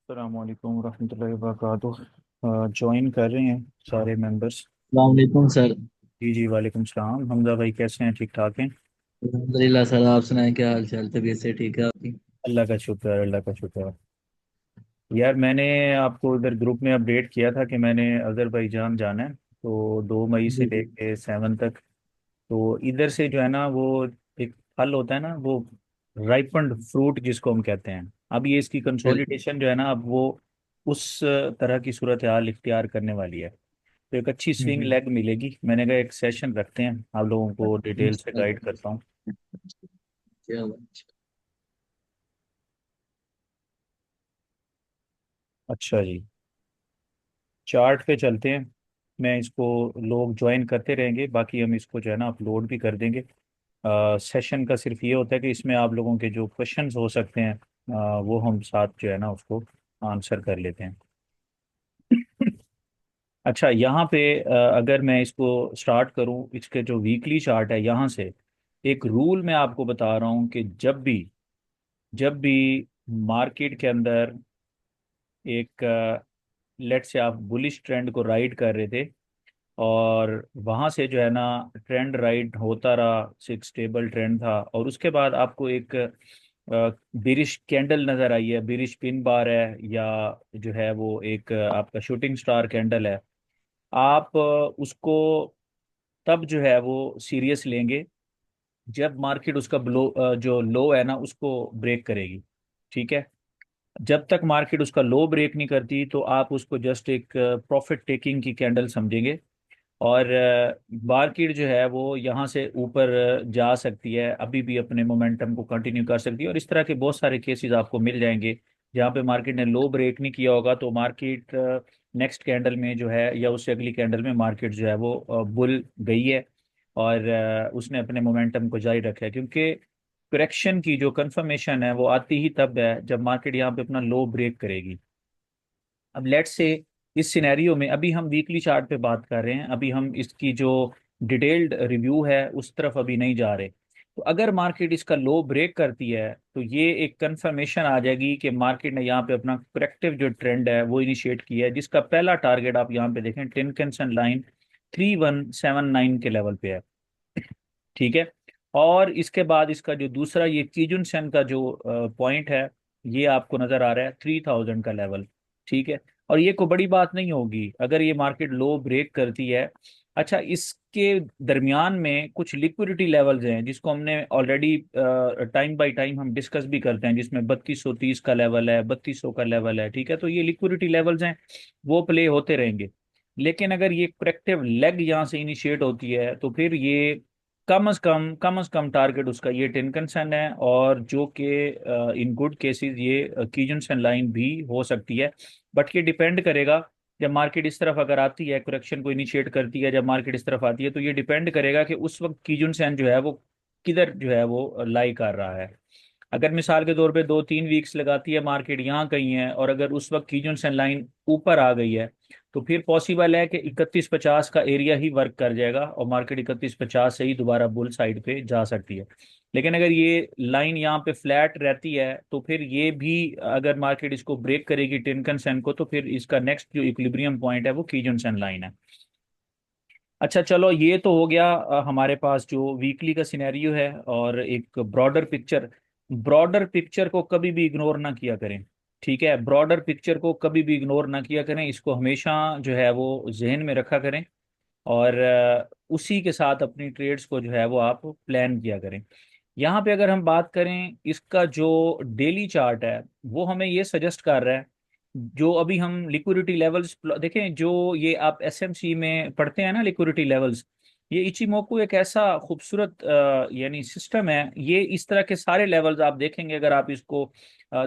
अस्सलामुअलैकुम रहमतुल्लाहि व बरकातुहू। ज्वाइन कर रहे हैं सारे मेंबर्स। वालेकुम सर। जी जी, वालेकुम सलाम। हमजा भाई कैसे हैं? ठीक ठाक हैं? अल्हम्दुलिल्लाह सर, आप सुनाएं, क्या हाल चाल, तबीयत से ठीक है आपकी? अल्लाह का शुक्र है, अल्लाह का शुक्र है। यार मैंने आपको इधर ग्रुप में अपडेट किया था कि मैंने अज़रबैजान जाना है, तो 2 मई से जी जी। लेके 7 तक। तो इधर से जो है ना वो एक फल होता है ना, वो राइपन्ड फ्रूट जिसको हम कहते हैं। अब ये इसकी बिल्कुल। कंसोलिडेशन जो है ना, अब वो उस तरह की सूरत हाल इख्तियार करने वाली है। तो एक अच्छी स्विंग हम्म। लेग मिलेगी। मैंने कहा एक सेशन रखते हैं, आप लोगों को डिटेल से गाइड इंशाल्लाह। करता हूँ। चलो। अच्छा जी, चार्ट पे चलते हैं। मैं इसको, लोग ज्वाइन करते रहेंगे, बाकी हम इसको जो है ना अपलोड भी कर देंगे। सेशन का सिर्फ ये होता है कि इसमें आप लोगों के जो क्वेश्चंस हो सकते हैं, वो हम साथ जो है ना उसको आंसर कर लेते हैं। अच्छा, यहाँ पे अगर मैं इसको स्टार्ट करूँ, इसके जो वीकली चार्ट है यहाँ से, एक रूल मैं आपको बता रहा हूँ कि जब भी मार्केट के अंदर एक, लेट से आप बुलिश ट्रेंड को राइड कर रहे थे, और वहां से जो है ना ट्रेंड राइड होता रहा, एक स्टेबल ट्रेंड था, और उसके बाद आपको एक बिरिश कैंडल नजर आई है, बिरिश पिन बार है, या जो है वो एक आपका शूटिंग स्टार कैंडल है। आप उसको तब जो है वो सीरियस लेंगे जब मार्केट उसका जो लो है ना उसको ब्रेक करेगी। ठीक है? जब तक मार्केट उसका लो ब्रेक नहीं करती तो आप उसको जस्ट एक प्रॉफिट टेकिंग की कैंडल समझेंगे। और मार्केट जो है वो यहाँ से ऊपर जा सकती है, अभी भी अपने मोमेंटम को कंटिन्यू कर सकती है, और इस तरह के बहुत सारे केसेस आपको मिल जाएंगे जहाँ पे मार्केट ने लो ब्रेक नहीं किया होगा, तो मार्केट नेक्स्ट कैंडल में जो है या उससे अगली कैंडल में मार्केट जो है वो बुल गई है, और उसने अपने मोमेंटम को जारी रखा है। क्योंकि करेक्शन की जो कंफर्मेशन है वो आती ही तब है जब मार्केट यहाँ पे अपना लो ब्रेक करेगी। अब लेट्स से इस सिनेरियो में अभी हम वीकली चार्ट पे बात कर रहे हैं, अभी हम इसकी जो डिटेल्ड रिव्यू है उस तरफ अभी नहीं जा रहे। तो अगर मार्केट इसका लो ब्रेक करती है तो ये एक कंफर्मेशन आ जाएगी कि मार्केट ने यहाँ पे अपना करेक्टिव जो ट्रेंड है वो इनिशिएट किया है, जिसका पहला टारगेट आप यहाँ पे देखें, टेनकेंसन लाइन 3179 के लेवल पे है। ठीक है? और इसके बाद इसका जो दूसरा ये कीजुन सेन का जो पॉइंट है, ये आपको नजर आ रहा है 3000 का लेवल। ठीक है? और ये कोई बड़ी बात नहीं होगी अगर ये मार्केट लो ब्रेक करती है। अच्छा, इसके दरमियान में कुछ लिक्विडिटी लेवल्स हैं जिसको हमने ऑलरेडी टाइम बाय टाइम हम डिस्कस भी करते हैं, जिसमें 3230 का लेवल है, 3200 का लेवल है। ठीक है? तो ये लिक्विडिटी लेवल्स हैं, वो प्ले होते रहेंगे। लेकिन अगर ये करेक्टिव लेग यहाँ से इनिशिएट होती है तो फिर ये कम से कम टारगेट उसका ये टेनकनसन है, और जो कि इन गुड केसेस ये कीजनसन लाइन भी हो सकती है। बट ये डिपेंड करेगा, जब मार्केट इस तरफ अगर आती है, करेक्शन को इनिशिएट करती है, जब मार्केट इस तरफ आती है, तो ये डिपेंड करेगा कि उस वक्त कीजनसन जो है वो किधर जो है वो लाई कर रहा है। अगर मिसाल के तौर पे 2-3 वीक्स लगाती है मार्केट यहाँ कहीं है, और अगर उस वक्त कीजनसन लाइन ऊपर आ गई है, तो फिर पॉसिबल है कि 3150 का एरिया ही वर्क कर जाएगा और मार्केट 3150 से ही दोबारा बुल साइड पे जा सकती है। लेकिन अगर ये लाइन यहाँ पे फ्लैट रहती है तो फिर ये भी, अगर मार्केट इसको ब्रेक करेगी टेनकन को, तो फिर इसका नेक्स्ट जो इक्विलिब्रियम पॉइंट है वो कीजनसन लाइन है। अच्छा चलो, ये तो हो गया हमारे पास जो वीकली का सिनेरियो है, और एक ब्रॉडर पिक्चर को कभी भी इग्नोर ना किया करें। ठीक है? ब्रॉडर पिक्चर को कभी भी इग्नोर ना किया करें, इसको हमेशा जो है वो जहन में रखा करें, और उसी के साथ अपनी ट्रेड्स को जो है वो आप प्लान किया करें। यहाँ पे अगर हम बात करें, इसका जो डेली चार्ट है वो हमें ये सजेस्ट कर रहा है, जो अभी हम लिक्विडिटी लेवल्स देखें, जो ये आप एसएमसी में पढ़ते हैं ना लिक्विडिटी लेवल्स, ये इचिमोकू एक ऐसा खूबसूरत यानी सिस्टम है। ये इस तरह के सारे लेवल्स आप देखेंगे, अगर आप इसको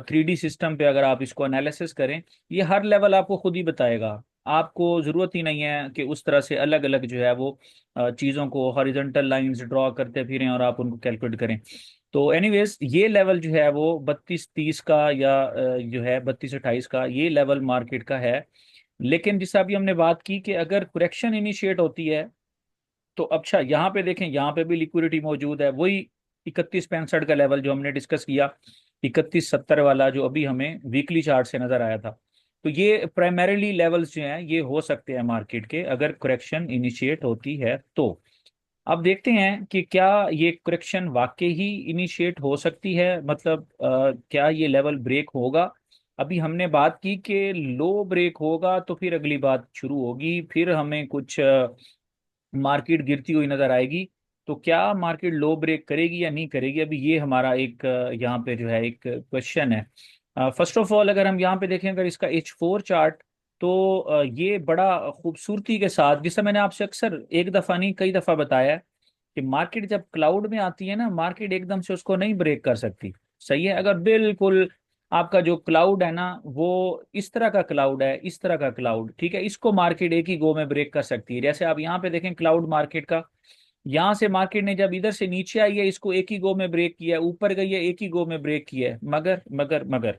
3D सिस्टम पे अगर आप इसको एनालिसिस करें, ये हर लेवल आपको खुद ही बताएगा। आपको ज़रूरत ही नहीं है कि उस तरह से अलग अलग जो है वो चीज़ों को हॉरिजॉन्टल लाइंस ड्रॉ करते फिरें और आप उनको कैलकुलेट करें। तो एनीवेज ये लेवल जो है वो 3230 का, या जो है 3228 का, ये लेवल मार्केट का है। लेकिन जिस अभी हमने बात की कि अगर करेक्शन इनिशिएट होती है, तो अच्छा यहाँ पे देखें, यहाँ पे भी लिक्विडिटी मौजूद है, वही 3165 का लेवल जो हमने डिस्कस किया। 3170 वाला जो अभी हमें वीकली चार्ट से नजर आया था। तो ये प्राइमरीली लेवल्स जो हैं ये हो सकते हैं मार्केट के, अगर करेक्शन इनिशिएट होती है तो। अब देखते हैं कि क्या ये करेक्शन वाकई ही इनिशिएट हो सकती है, मतलब क्या ये लेवल ब्रेक होगा। अभी हमने बात की कि लो ब्रेक होगा तो फिर अगली बात शुरू होगी, फिर हमें कुछ मार्केट गिरती हुई नजर आएगी। तो क्या मार्केट लो ब्रेक करेगी या नहीं करेगी, अभी ये हमारा एक यहाँ पे जो है एक क्वेश्चन है। फर्स्ट ऑफ ऑल अगर हम यहाँ पे देखें, अगर इसका H4 चार्ट, तो ये बड़ा खूबसूरती के साथ, जिससे मैंने आपसे अक्सर एक दफ़ा नहीं कई दफ़ा बताया है कि मार्केट जब क्लाउड में आती है ना, मार्केट एकदम से उसको नहीं ब्रेक कर सकती। सही है, अगर बिल्कुल आपका जो क्लाउड है ना वो इस तरह का क्लाउड है, इस तरह का क्लाउड, ठीक है, इसको मार्केट एक ही गो में ब्रेक कर सकती है। जैसे आप यहाँ पे देखें क्लाउड मार्केट का, यहाँ से मार्केट ने जब इधर से नीचे आई है इसको एक ही गो में ब्रेक किया है, ऊपर गई है एक ही गो में ब्रेक किया है, मगर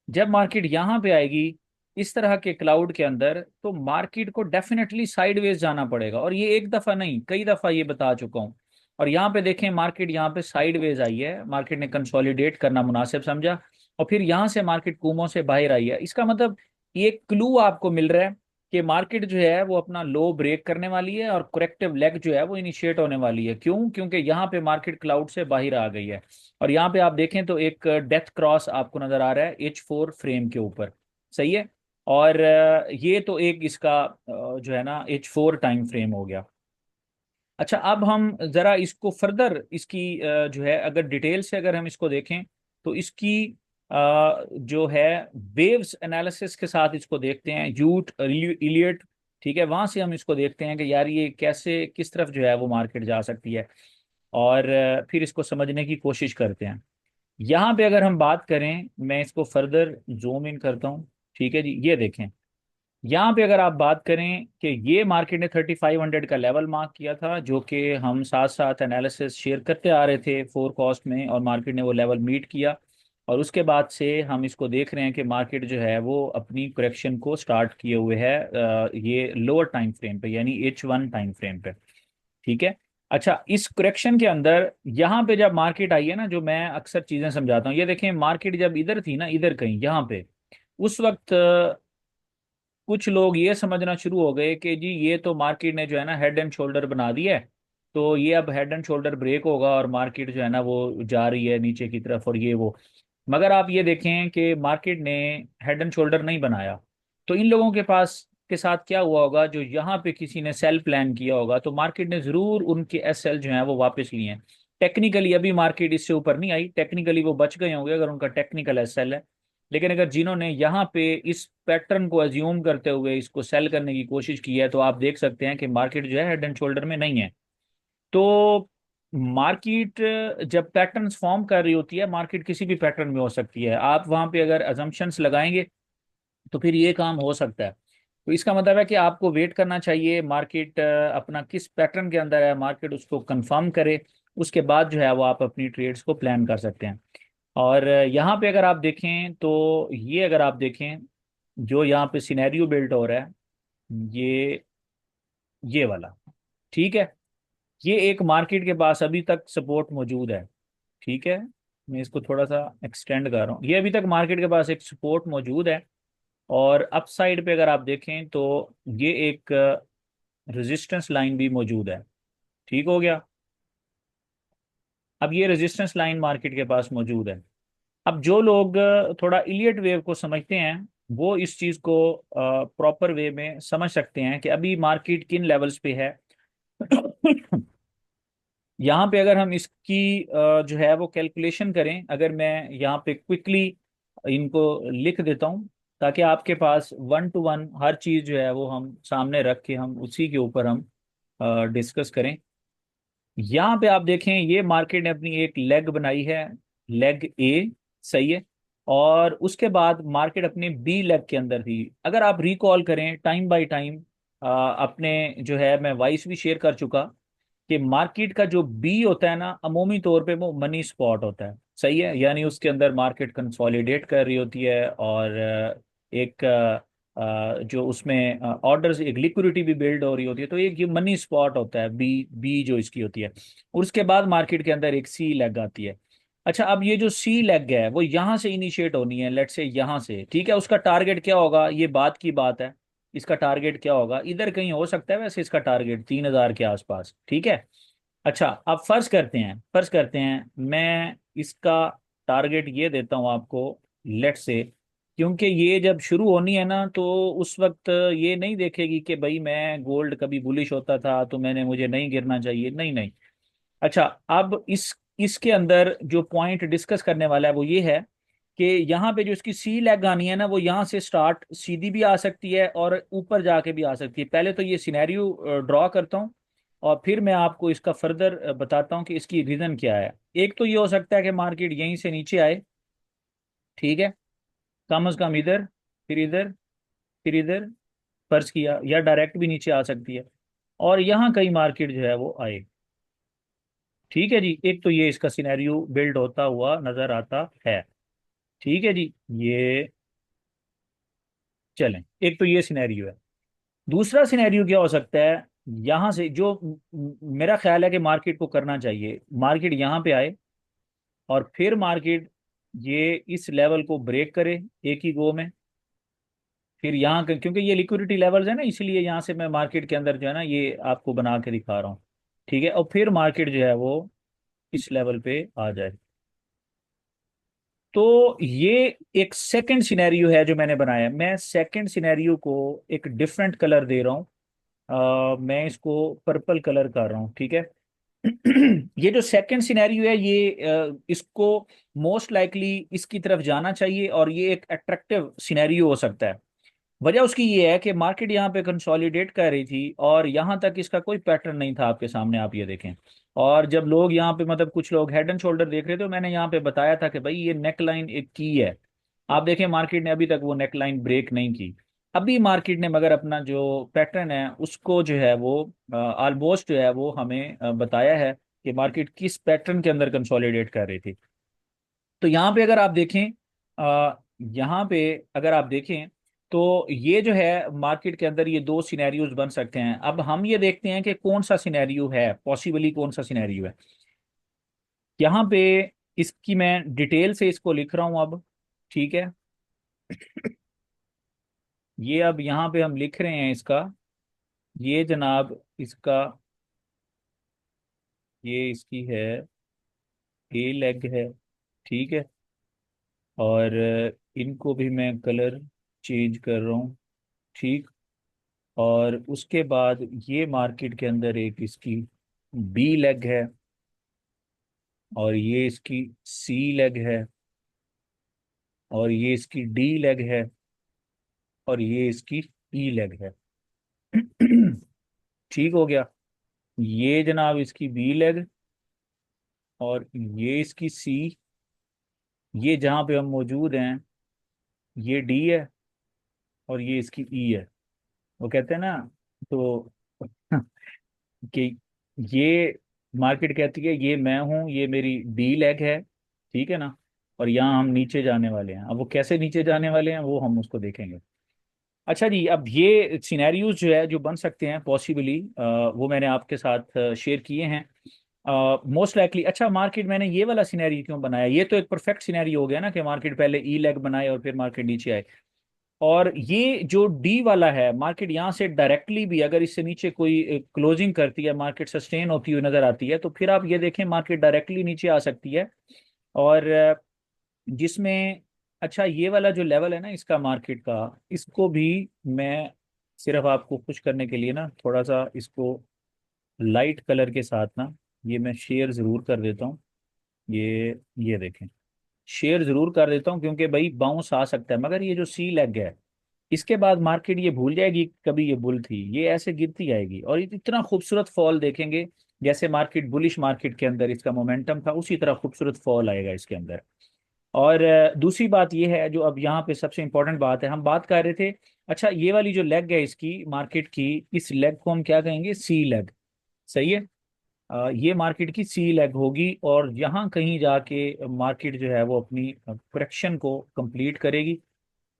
जब मार्केट यहाँ पे आएगी इस तरह के क्लाउड के अंदर, तो मार्केट को डेफिनेटली साइडवेज जाना पड़ेगा। और ये एक दफा नहीं कई दफा ये बता चुका हूँ। और यहाँ पे देखें मार्केट यहाँ पे साइडवेज आई है, मार्केट ने कंसोलिडेट करना मुनासिब समझा, और फिर यहाँ से मार्केट कुमों से बाहर आई है। इसका मतलब ये क्लू आपको मिल रहा है कि मार्केट जो है वो अपना लो ब्रेक करने वाली है और करेक्टिव लेग जो है वो इनिशिएट होने वाली है। क्यों? क्योंकि यहाँ पे मार्केट क्लाउड से बाहर आ गई है। और यहाँ पे आप देखें तो एक डेथ क्रॉस आपको नजर आ रहा है H4 फ्रेम के ऊपर। सही है। और ये तो एक इसका जो है ना H4 टाइम फ्रेम हो गया। अच्छा, अब हम जरा इसको फर्दर इसकी जो है अगर डिटेल से अगर हम इसको देखें, तो इसकी जो है वेव्स एनालिसिस के साथ इसको देखते हैं, यूट इलियट, ठीक है, वहां से हम इसको देखते हैं कि यार ये कैसे किस तरफ जो है वो मार्केट जा सकती है। और फिर इसको समझने की कोशिश करते हैं। यहाँ पे अगर हम बात करें, मैं इसको फर्दर जूम इन करता हूँ, ठीक है जी, ये देखें। यहाँ पे अगर आप बात करें कि ये मार्केट ने 3500 का लेवल मार्क किया था, जो कि हम साथ साथ एनालिसिस शेयर करते आ रहे थे फोर कॉस्ट में, और मार्केट ने वो लेवल मीट किया। और उसके बाद से हम इसको देख रहे हैं कि मार्केट जो है वो अपनी करेक्शन को स्टार्ट किए हुए है ये लोअर टाइम फ्रेम पे, यानी H1 टाइम फ्रेम पे। ठीक है। अच्छा, इस करेक्शन के अंदर यहाँ पे जब मार्केट आई है ना, जो मैं अक्सर चीजें समझाता हूँ, ये देखें मार्केट जब इधर थी ना, इधर कहीं यहाँ पे, उस वक्त कुछ लोग ये समझना शुरू हो गए कि जी ये तो मार्केट ने जो है ना हेड एंड शोल्डर बना दिया है, तो ये अब हेड एंड शोल्डर ब्रेक होगा और मार्केट जो है ना वो जा रही है नीचे की तरफ, और ये वो। मगर आप ये देखें कि मार्केट ने हेड एंड शोल्डर नहीं बनाया। तो इन लोगों के पास के साथ क्या हुआ होगा, जो यहाँ पे किसी ने सेल प्लान किया होगा, तो मार्केट ने जरूर उनके SL जो है वो वापस लिए हैं। टेक्निकली अभी मार्केट इससे ऊपर नहीं आई, टेक्निकली वो बच गए होंगे अगर उनका टेक्निकल SL है। लेकिन अगर जिन्होंने यहाँ पे इस पैटर्न को अज्यूम करते हुए इसको सेल करने की कोशिश की है, तो आप देख सकते हैं कि मार्केट जो है हेड एंड शोल्डर में नहीं है। तो मार्केट जब पैटर्न्स फॉर्म कर रही होती है, मार्केट किसी भी पैटर्न में हो सकती है, आप वहां पे अगर अजम्पशंस लगाएंगे तो फिर ये काम हो सकता है। तो इसका मतलब है कि आपको वेट करना चाहिए, मार्केट अपना किस पैटर्न के अंदर है, मार्केट उसको कंफर्म करे, उसके बाद जो है वो आप अपनी ट्रेड्स को प्लान कर सकते हैं। और यहाँ पे अगर आप देखें तो ये अगर आप देखें जो यहाँ पे सिनेरियो बिल्ड हो रहा है, ये ये वाला, ठीक है, ये एक मार्केट के पास अभी तक सपोर्ट मौजूद है। ठीक है, मैं इसको थोड़ा सा एक्सटेंड कर रहा हूँ, ये अभी तक मार्केट के पास एक सपोर्ट मौजूद है। और अप साइड पे अगर आप देखें तो ये एक रेजिस्टेंस लाइन भी मौजूद है। ठीक हो गया। अब ये रेजिस्टेंस लाइन मार्केट के पास मौजूद है। अब जो लोग थोड़ा इलियट वेव को समझते हैं, वो इस चीज़ को प्रॉपर वे में समझ सकते हैं कि अभी मार्केट किन लेवल्स पे है। यहाँ पे अगर हम इसकी जो है वो कैलकुलेशन करें, अगर मैं यहाँ पे क्विकली इनको लिख देता हूँ, ताकि आपके पास वन टू वन हर चीज़ जो है वो हम सामने रख के हम उसी के ऊपर हम डिस्कस करें। यहाँ पे आप देखें ये मार्केट ने अपनी एक लेग बनाई है, लेग ए। सही है। और उसके बाद मार्केट अपने बी लेग के अंदर थी। अगर आप रिकॉल करें टाइम बाय टाइम, अपने जो है मैं वॉइस भी शेयर कर चुका कि मार्केट का जो बी होता है ना, अमूमी तौर पे वो मनी स्पॉट होता है। सही है, यानी उसके अंदर मार्केट कंसोलिडेट कर रही होती है, और एक जो उसमें ऑर्डर्स एक लिक्विडिटी भी बिल्ड हो रही होती है, तो एक ये मनी स्पॉट होता है बी, बी जो इसकी होती है। और उसके बाद मार्केट के अंदर एक सी लेग आती है। अच्छा, अब ये जो सी लेग है वो यहाँ से इनिशिएट होनी है, लेट से यहाँ से, ठीक है। उसका टारगेट क्या होगा, ये बात की बात है। इसका टारगेट क्या होगा, इधर कहीं हो सकता है वैसे इसका टारगेट 3,000 के आसपास, ठीक है। अच्छा, अब फर्ज करते हैं मैं इसका टारगेट ये देता हूँ आपको, लेट से, क्योंकि ये जब शुरू होनी है ना तो उस वक्त ये नहीं देखेगी कि भाई मैं गोल्ड कभी बुलिश होता था तो मुझे नहीं गिरना चाहिए, नहीं नहीं। अच्छा, अब इसके अंदर जो पॉइंट डिस्कस करने वाला है वो ये है कि यहाँ पे जो इसकी सी लेग आनी है ना, वो यहाँ से स्टार्ट सीधी भी आ सकती है और ऊपर जाके भी आ सकती है। पहले तो ये सिनेरियो ड्रॉ करता हूँ और फिर मैं आपको इसका फर्दर बताता हूँ कि इसकी रीजन क्या है। एक तो ये हो सकता है कि मार्केट यहीं से नीचे आए, ठीक है, कम से कम इधर, फिर इधर, फिर इधर, फर्ज किया, या डायरेक्ट भी नीचे आ सकती है और यहाँ कई मार्केट जो है वो आए। ठीक है जी, एक तो ये इसका सिनेरियो बिल्ड होता हुआ नजर आता है। ठीक है जी, ये चलें, एक तो ये सिनेरियो है। दूसरा सिनेरियो क्या हो सकता है, यहां से जो मेरा ख्याल है कि मार्केट को करना चाहिए, मार्केट यहां पे आए और फिर मार्केट ये इस लेवल को ब्रेक करे एक ही गो में, फिर यहाँ क्योंकि ये लिक्विडिटी लेवल्स है ना, इसलिए यहाँ से मैं मार्केट के अंदर जो है ना ये आपको बना के दिखा रहा हूँ। ठीक है, और फिर मार्केट जो है वो इस लेवल पे आ जाए। तो ये एक सेकंड सिनेरियो है जो मैंने बनाया। मैं सेकंड सिनेरियो को एक डिफरेंट कलर दे रहा हूँ। मैं इसको पर्पल कलर कर रहा हूँ, ठीक है। ये जो सेकंड सिनेरियो है ये इसको मोस्ट लाइकली इसकी तरफ जाना चाहिए और ये एक अट्रैक्टिव सिनेरियो हो सकता है। वजह उसकी ये है कि मार्केट यहाँ पे कंसोलिडेट कर रही थी और यहाँ तक इसका कोई पैटर्न नहीं था आपके सामने, आप ये देखें। और जब लोग यहाँ पे मतलब कुछ लोग हेड एंड शोल्डर देख रहे थे तो मैंने यहाँ पे बताया था कि भाई ये नेक लाइन एक की है। आप देखें मार्केट ने अभी तक वो नेक लाइन ब्रेक नहीं की। अभी मार्केट ने मगर अपना जो पैटर्न है उसको जो है वो ऑलमोस्ट जो है वो हमें बताया है कि मार्केट किस पैटर्न के अंदर कंसोलिडेट कर रही थी। तो यहाँ पे अगर आप देखें, यहाँ पे अगर आप देखें तो ये जो है मार्केट के अंदर ये दो सिनेरियोज बन सकते हैं। अब हम ये देखते हैं कि कौन सा सिनेरियो है, पॉसिबली कौन सा सिनेरियो है। यहाँ पे इसकी मैं डिटेल से इसको लिख रहा हूँ अब, ठीक है। ये अब यहाँ पे हम लिख रहे हैं इसका, ये जनाब इसका, ये इसकी है ए लेग है, ठीक है। और इनको भी मैं कलर चेंज कर रहा हूँ, ठीक। और उसके बाद ये मार्केट के अंदर एक इसकी बी लेग है और ये इसकी सी लेग है और ये इसकी डी लेग है और ये इसकी ई लेग है। ठीक हो गया, ये जनाब इसकी बी लेग और ये इसकी सी, ये जहाँ पे हम मौजूद हैं ये डी है और ये इसकी ई है। वो कहते हैं ना, तो कि ये मार्केट कहती है ये मैं हूं, ये मेरी डी लेग है, ठीक है ना। और यहाँ हम नीचे जाने वाले हैं, अब वो कैसे नीचे जाने वाले हैं वो हम उसको देखेंगे। अच्छा जी, अब ये सिनेरियोज जो है जो बन सकते हैं पॉसिबली, वो मैंने आपके साथ शेयर किए हैं मोस्ट लाइकली। अच्छा, मार्केट मैंने ये वाला सिनेरियो क्यों बनाया, ये तो एक परफेक्ट सिनेरियो हो गया ना कि मार्केट पहले ई लेग बनाए और फिर मार्केट नीचे आए। और ये जो डी वाला है, मार्केट यहाँ से डायरेक्टली भी अगर इससे नीचे कोई क्लोजिंग करती है, मार्केट सस्टेन होती हुई नजर आती है, तो फिर आप ये देखें मार्केट डायरेक्टली नीचे आ सकती है। और जिसमें, अच्छा ये वाला जो लेवल है ना इसका मार्केट का, इसको भी मैं सिर्फ आपको खुश करने के लिए ना थोड़ा सा इसको लाइट कलर के साथ ना ये मैं शेयर जरूर कर देता हूँ। ये देखें, शेयर जरूर कर देता हूँ क्योंकि भाई बाउंस आ सकता है, मगर ये जो सी लेग है इसके बाद मार्केट ये भूल जाएगी कभी ये बुल थी, ये ऐसे गिरती आएगी और इतना खूबसूरत फॉल देखेंगे। जैसे मार्केट बुलिश मार्केट के अंदर इसका मोमेंटम था उसी तरह खूबसूरत फॉल आएगा इसके अंदर। और दूसरी बात ये है जो अब यहाँ पे सबसे इंपॉर्टेंट बात है, हम बात कर रहे थे। अच्छा, ये वाली जो लेग है इसकी मार्केट की, इस लेग को हम क्या कहेंगे, सी लेग, सही है। ये मार्केट की सी लेग होगी और यहाँ कहीं जाके मार्केट जो है वो अपनी करेक्शन को कंप्लीट करेगी।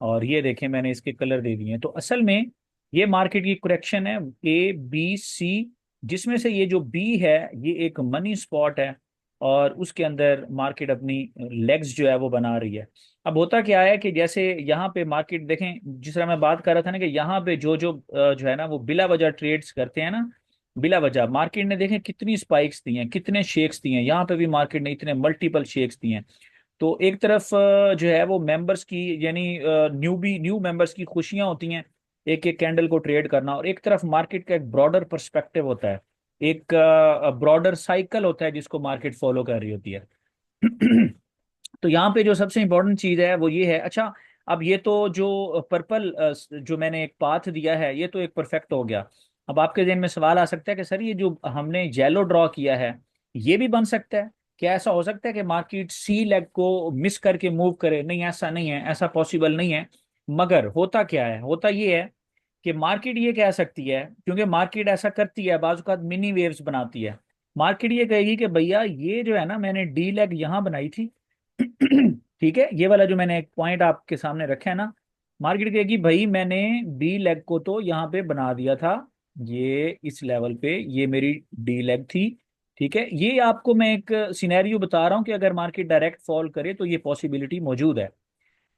और ये देखें मैंने इसके कलर दे दिए हैं, तो असल में ये मार्केट की करेक्शन है ए बी सी, जिसमें से ये जो बी है ये एक मनी स्पॉट है और उसके अंदर मार्केट अपनी लेग्स जो है वो बना रही है। अब होता क्या है कि जैसे यहाँ पे मार्केट देखें, जिस तरह मैं बात कर रहा था ना कि यहाँ पे जो है ना वो बिला वजह ट्रेड्स करते हैं ना, बिला वजह मार्केट ने देखें कितनी स्पाइक्स दी हैं, कितने शेक्स दिए हैं, यहाँ पे भी मार्केट ने इतने मल्टीपल शेक्स दिए हैं। तो एक तरफ जो है वो मेंबर्स की, यानी न्यू मेंबर्स की खुशियां होती हैं एक एक कैंडल को ट्रेड करना, और एक तरफ मार्केट का एक ब्रॉडर पर्सपेक्टिव होता है, एक ब्रॉडर साइकिल होता है जिसको मार्केट फॉलो कर रही होती है। तो यहाँ पे जो सबसे इंपॉर्टेंट चीज है वो ये है। अच्छा, अब ये तो जो पर्पल जो मैंने एक पाथ दिया है ये तो एक परफेक्ट हो गया। अब आपके जहन में सवाल आ सकता है कि सर ये जो हमने जेलो ड्रॉ किया है ये भी बन सकता है, क्या ऐसा हो सकता है कि मार्केट सी लेग को मिस करके मूव करे? नहीं, ऐसा नहीं है, ऐसा पॉसिबल नहीं है। मगर होता क्या है, होता ये है कि मार्केट ये कह सकती है, क्योंकि मार्केट ऐसा करती है बाजू का मिनी वेव्स बनाती है। मार्केट ये कहेगी कि भैया ये जो है ना मैंने डी लेग यहाँ बनाई थी, ठीक है, ये वाला जो मैंने एक पॉइंट आपके सामने रखा है ना, मार्केट कहेगी भाई मैंने बी लेग को तो यहाँ पे बना दिया था, ये इस लेवल पे ये मेरी डी लेग थी। ठीक है, ये आपको मैं एक सिनेरियो बता रहा हूँ कि अगर मार्केट डायरेक्ट फॉल करे तो ये पॉसिबिलिटी मौजूद है।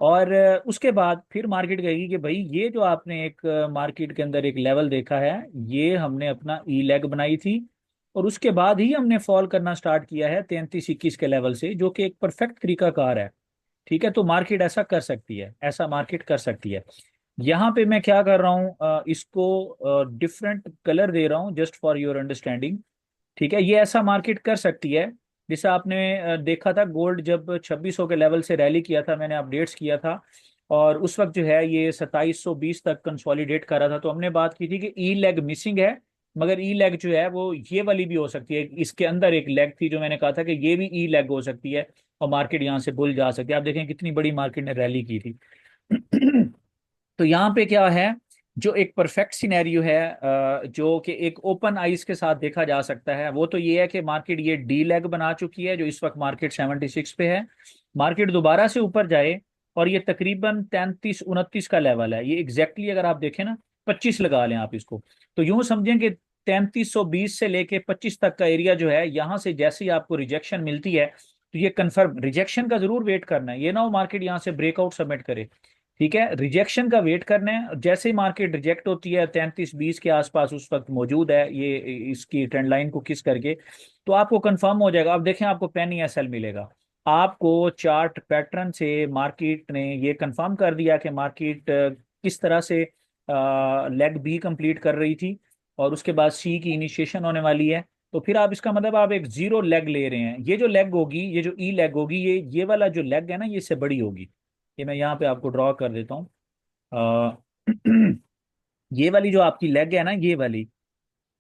और उसके बाद फिर मार्केट कहेगी कि भाई ये जो आपने एक मार्केट के अंदर एक लेवल देखा है, ये हमने अपना ई लेग बनाई थी, और उसके बाद ही हमने फॉल करना स्टार्ट किया है 33-21 के लेवल से, जो कि एक परफेक्ट तरीकाकार है। ठीक है, तो मार्केट ऐसा कर सकती है, ऐसा मार्केट कर सकती है। यहाँ पे मैं क्या कर रहा हूँ, इसको डिफरेंट कलर दे रहा हूँ जस्ट फॉर योर अंडरस्टैंडिंग। ठीक है, ये ऐसा मार्केट कर सकती है। जैसे आपने देखा था गोल्ड जब 2600 के लेवल से रैली किया था, मैंने अपडेट्स किया था, और उस वक्त जो है ये 2720 तक कंसोलिडेट कर रहा था, तो हमने बात की थी कि ई लेग मिसिंग है। मगर ई लेग जो है वो ये वाली भी हो सकती है, इसके अंदर एक लेग थी जो मैंने कहा था कि ये भी ई लेग हो सकती है, और मार्केट यहाँ से बुल जा सकती है। आप देखें कितनी बड़ी मार्केट ने रैली की थी। तो यहाँ पे क्या है, जो एक परफेक्ट सिनेरियो है जो कि एक ओपन आइज के साथ देखा जा सकता है, वो तो ये है कि मार्केट ये डी लेग बना चुकी है, जो इस वक्त मार्केट 76 पे है। मार्केट दोबारा से ऊपर जाए और ये तकरीबन 33-29 का लेवल है, ये एग्जैक्टली अगर आप देखें ना, 25 लगा लें आप इसको, तो यूं समझें कि 3320 से लेके 25 तक का एरिया जो है, यहाँ से जैसे ही आपको रिजेक्शन मिलती है तो ये कंफर्म रिजेक्शन का जरूर वेट करना है, ये ना हो मार्केट यहाँ से ब्रेकआउट सबमिट करे। ठीक है, रिजेक्शन का वेट करना है, जैसे ही मार्केट रिजेक्ट होती है 33-20 के आसपास उस वक्त मौजूद है ये, इसकी ट्रेंड लाइन को किस करके, तो आपको कंफर्म हो जाएगा। अब देखें आपको पेनी एसएल मिलेगा, आपको चार्ट पैटर्न से मार्केट ने ये कंफर्म कर दिया कि मार्केट किस तरह से लेग बी कंप्लीट कर रही थी, और उसके बाद सी की इनिशिएशन होने वाली है। तो फिर आप इसका मतलब आप एक जीरो लेग ले रहे हैं, ये जो लेग होगी, ये जो ई लेग होगी, ये वाला जो लेग है ना ये इससे बड़ी होगी। ये मैं यहाँ पे आपको ड्रॉ कर देता हूँ। ये वाली जो आपकी लेग है ना, ये वाली,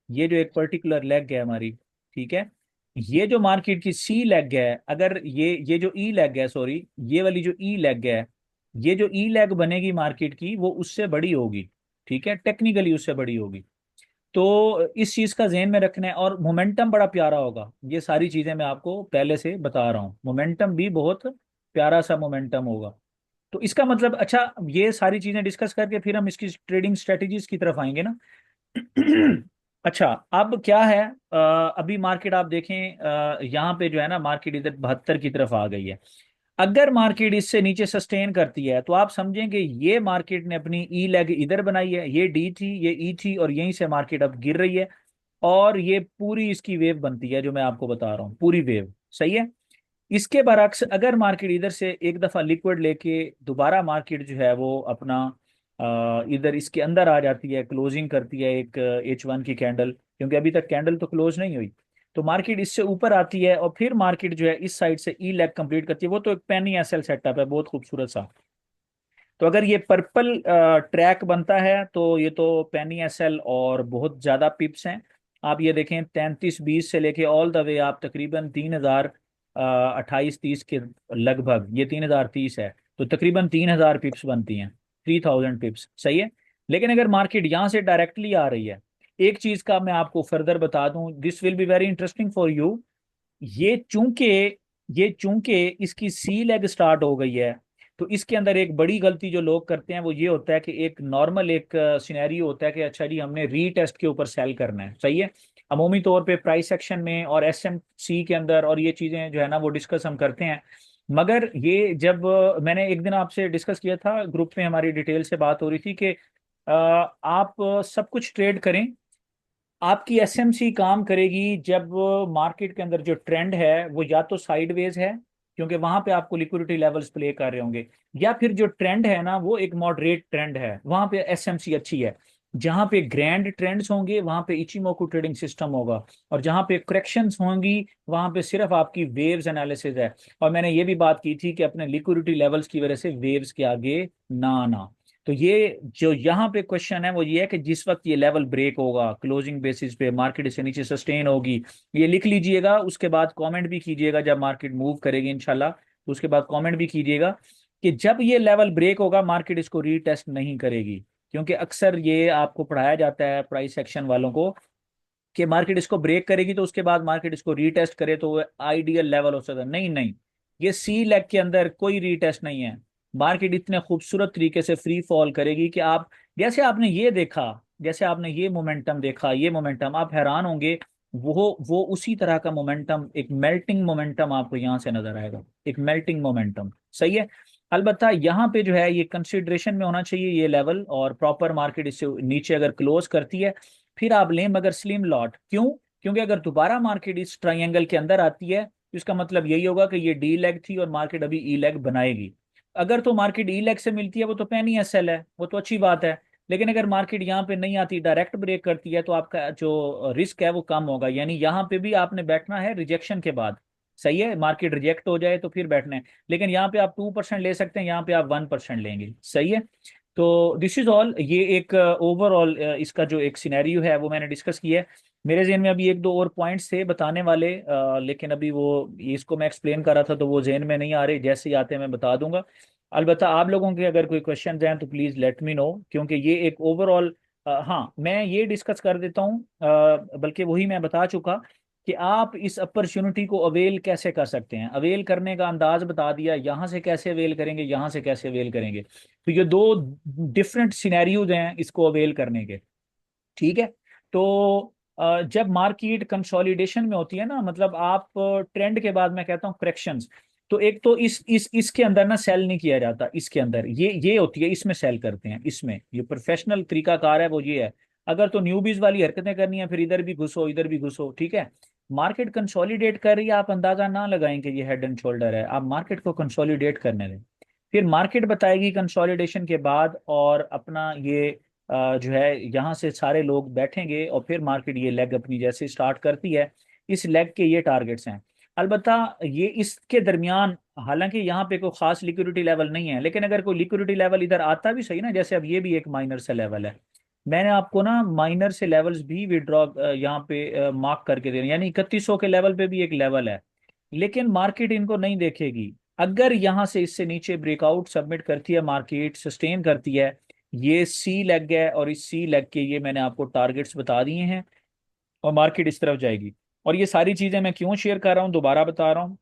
ये जो एक पर्टिकुलर लेग है हमारी, ठीक है, ये जो मार्केट की सी लेग है, अगर ये जो ई लेग है, सॉरी, ये वाली जो ई लेग है, ये जो ई लेग बनेगी मार्केट की वो उससे बड़ी होगी। ठीक है, टेक्निकली उससे बड़ी होगी। तो इस चीज का ध्यान में रखना है, और मोमेंटम बड़ा प्यारा होगा, ये सारी चीजें मैं आपको पहले से बता रहा हूँ, मोमेंटम भी बहुत प्यारा सा मोमेंटम होगा। तो इसका मतलब, अच्छा, ये सारी चीजें डिस्कस करके फिर हम इसकी ट्रेडिंग स्ट्रेटेजीज की तरफ आएंगे ना। अच्छा, अब क्या है, अभी मार्केट आप देखें, यहाँ पे जो है ना मार्केट इधर 72 की तरफ आ गई है। अगर मार्केट इससे नीचे सस्टेन करती है तो आप समझें कि ये मार्केट ने अपनी ई लेग इधर बनाई है, ये डी थी, ये ई थी, और यहीं से मार्केट अब गिर रही है, और ये पूरी इसकी वेव बनती है जो मैं आपको बता रहा हूँ, पूरी वेव। सही है। इसके बरक्स अगर मार्केट इधर से एक दफा लिक्विड लेके दोबारा मार्केट जो है वो अपना इधर इसके अंदर आ जाती है, क्लोजिंग करती है एक H1 की कैंडल, क्योंकि अभी तक कैंडल तो क्लोज नहीं हुई, तो मार्केट इससे ऊपर आती है और फिर मार्केट जो है इस साइड से ई लेग कंप्लीट करती है, वो तो एक पेनी एसएल सेटअप है बहुत खूबसूरत सा। तो अगर ये पर्पल ट्रैक बनता है तो ये तो पेनी एसएल और बहुत ज्यादा पिप्स हैं। आप ये देखें 3320 से लेके ऑल द वे आप तकरीबन 3028-30 के लगभग, ये 3030 है, तो तकरीबन 3000 पिप्स बनती हैं, 3000 पिप्स। सही है। लेकिन अगर मार्केट यहाँ से डायरेक्टली आ रही है, एक चीज का मैं आपको फर्दर बता दूं, this will be very interesting for you. ये चूंकि ये चूंकि इसकी सी लेग स्टार्ट हो गई है, तो इसके अंदर एक बड़ी गलती जो लोग करते हैं वो ये होता है कि एक नॉर्मल एक सिनेरियो होता है कि अच्छा जी हमने रीटेस्ट के ऊपर सेल करना है। सही है। अमूमी तौर पे प्राइस सेक्शन में और एसएमसी के अंदर और ये चीज़ें जो है ना वो डिस्कस हम करते हैं। मगर ये जब मैंने एक दिन आपसे डिस्कस किया था, ग्रुप में हमारी डिटेल से बात हो रही थी कि आप सब कुछ ट्रेड करें, आपकी एसएमसी काम करेगी जब मार्केट के अंदर जो ट्रेंड है वो या तो साइडवेज है, क्योंकि वहां पे आपको लिक्विडिटी लेवल्स प्ले कर रहे होंगे, या फिर जो ट्रेंड है ना वो एक मॉडरेट ट्रेंड है, वहां पे एसएमसी अच्छी है। जहां पे ग्रैंड ट्रेंड्स होंगे वहां पे इचिमोकू ट्रेडिंग सिस्टम होगा, और जहां पे करेक्शंस होंगी वहां पे सिर्फ आपकी वेव्स एनालिसिस है। और मैंने ये भी बात की थी कि अपने लिक्विडिटी लेवल्स की वजह से वेव्स के आगे ना आना। तो ये जो यहाँ पे क्वेश्चन है वो ये है कि जिस वक्त ये लेवल ब्रेक होगा क्लोजिंग बेसिस पे, मार्केट इससे नीचे सस्टेन होगी, ये लिख लीजिएगा, उसके बाद कमेंट भी कीजिएगा जब मार्केट मूव करेगी इंशाल्लाह, तो उसके बाद कमेंट भी कीजिएगा कि जब ये लेवल ब्रेक होगा मार्केट इसको रीटेस्ट नहीं करेगी। क्योंकि अक्सर ये आपको पढ़ाया जाता है प्राइस एक्शन वालों को कि मार्केट इसको ब्रेक करेगी तो उसके बाद मार्केट इसको रीटेस्ट करे तो वो आइडियल लेवल हो सकता है। नहीं नहीं, ये सी लेग के अंदर कोई रीटेस्ट नहीं है। मार्केट इतने खूबसूरत तरीके से फ्री फॉल करेगी कि आप, जैसे आपने ये देखा, जैसे आपने ये मोमेंटम देखा, ये मोमेंटम आप हैरान होंगे। वो उसी तरह का मोमेंटम, एक मेल्टिंग मोमेंटम आपको यहाँ से नजर आएगा, एक मेल्टिंग मोमेंटम। सही है। अलबत्ता यहाँ पे जो है ये कंसिडरेशन में होना चाहिए ये लेवल, और प्रॉपर मार्केट इससे नीचे अगर क्लोज करती है फिर आप लें, मगर स्लिम लॉट। क्यों? क्योंकि अगर दोबारा मार्केट इस ट्राइंगल के अंदर आती है तो इसका मतलब यही होगा कि ये डी लेग थी और मार्केट अभी ई लेग बनाएगी। अगर तो मार्केट ई लेग से मिलती है वो तो पेनी एसएल है, वो तो अच्छी बात है। लेकिन अगर मार्केट यहाँ पे नहीं आती, डायरेक्ट ब्रेक करती है, तो आपका जो रिस्क है वो कम होगा। यानी यहाँ पे भी आपने बैठना है रिजेक्शन के बाद। सही है, मार्केट रिजेक्ट हो जाए तो फिर बैठना है। लेकिन यहाँ पे आप 2% ले सकते हैं, यहाँ पे आप 1% लेंगे। सही है। तो दिस इज ऑल, ये एक ओवरऑल इसका जो एक सिनेरियो है वो मैंने डिस्कस किया है। मेरे जहन में अभी एक दो और पॉइंट्स थे बताने वाले, लेकिन अभी वो इसको मैं एक्सप्लेन कर रहा था तो वो जहन में नहीं आ रहे, जैसे ही आते हैं मैं बता दूंगा। अलबत्ता आप लोगों के अगर कोई क्वेश्चन हैं तो प्लीज़ लेट मी नो, क्योंकि ये एक ओवरऑल, हाँ मैं ये डिस्कस कर देता हूँ, बल्कि वही मैं बता चुका कि आप इस अपॉर्चुनिटी को अवेल कैसे कर सकते हैं। अवेल करने का अंदाज बता दिया, यहाँ से कैसे अवेल करेंगे, यहाँ से कैसे अवेल करेंगे। तो ये दो डिफरेंट सिनेरियोज हैं इसको अवेल करने के। ठीक है। तो जब मार्केट कंसोलिडेशन में होती है ना, मतलब आप ट्रेंड के बाद मैं कहता हूँ करेक्शंस, तो एक तो इस इसके अंदर ना सेल नहीं किया जाता, इसके अंदर ये होती है, इसमें सेल करते हैं। इसमें ये प्रोफेशनल तरीकाकार है वो ये है। अगर तो न्यूबीज वाली हरकतें करनी है फिर इधर भी घुसो इधर भी घुसो। ठीक है। मार्केट कंसोलिडेट कर रही है, आप अंदाजा ना लगाएं कि ये हेड एंड शोल्डर है, आप मार्केट को कंसोलिडेट करने दें। फिर मार्केट बताएगी कंसोलिडेशन के बाद, और अपना ये जो है यहाँ से सारे लोग बैठेंगे और फिर मार्केट ये लेग अपनी जैसे स्टार्ट करती है, इस लेग के ये टारगेट्स हैं। अलबत्ता ये इसके दरमियान, हालांकि यहाँ पे कोई खास लिक्विडिटी लेवल नहीं है, लेकिन अगर कोई लिक्विडिटी लेवल इधर आता भी सही ना, जैसे अब ये भी एक माइनर से लेवल है, मैंने आपको ना माइनर से लेवल्स भी विड्रॉ यहाँ पे मार्क करके दे रहे हैं, यानी 3100 के लेवल पे भी एक लेवल है। लेकिन मार्केट इनको नहीं देखेगी। अगर यहाँ से इससे नीचे ब्रेकआउट सबमिट करती है, मार्केट सस्टेन करती है, ये सी लेग है और इस सी लेग के ये मैंने आपको टारगेट्स बता दिए हैं, और मार्केट इस तरफ जाएगी। और ये सारी चीजें मैं क्यों शेयर कर रहा हूँ, दोबारा बता रहा हूँ।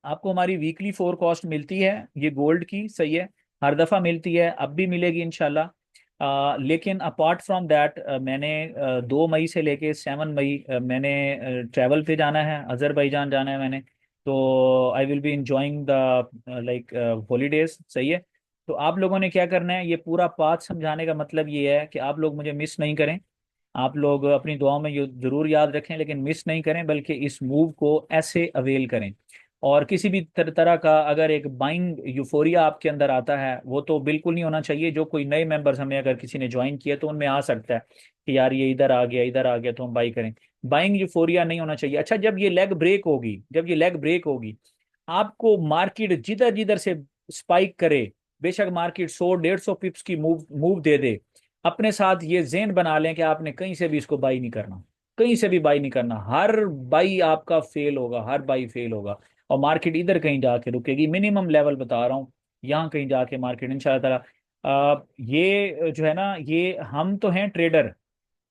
आपको हमारी वीकली फोरकास्ट मिलती है ये गोल्ड की, सही है, हर दफा मिलती है, अब भी मिलेगी इंशाल्लाह। लेकिन अपार्ट फ्रॉम दैट मैंने 2 मई से लेके 7 मई मैंने ट्रैवल पे जाना है, अजरबैजान जाना है मैंने। तो I will be enjoying the like holidays. सही है। तो आप लोगों ने क्या करना है, ये पूरा पाथ समझाने का मतलब ये है कि आप लोग मुझे मिस नहीं करें। आप लोग अपनी दुआओं में ये जरूर याद रखें, लेकिन मिस नहीं करें, बल्कि इस मूव को ऐसे अवेल करें। और किसी भी तरह का अगर एक बाइंग यूफोरिया आपके अंदर आता है, वो तो बिल्कुल नहीं होना चाहिए। जो कोई नए मेंबर्स हमें अगर किसी ने ज्वाइन किया तो उनमें आ सकता है कि यार ये इधर आ गया इधर आ गया तो हम बाई करें। बाइंग यूफोरिया नहीं होना चाहिए। अच्छा, जब ये लेग ब्रेक होगी, जब ये लेग ब्रेक होगी, आपको मार्केट जिधर जिधर से स्पाइक करे, बेशक मार्केट 100 150 पिप्स की मूव मूव दे दे, अपने साथ ये जेन बना लें कि आपने कहीं से भी इसको बाई नहीं करना, कहीं से भी बाई नहीं करना। हर बाई आपका फेल होगा, हर बाई फेल होगा, और मार्केट इधर कहीं जाके रुकेगी। मिनिमम लेवल बता रहा हूँ, यहाँ कहीं जाके मार्केट इंशाल्लाह ताला ये जो है ना, ये हम तो हैं ट्रेडर।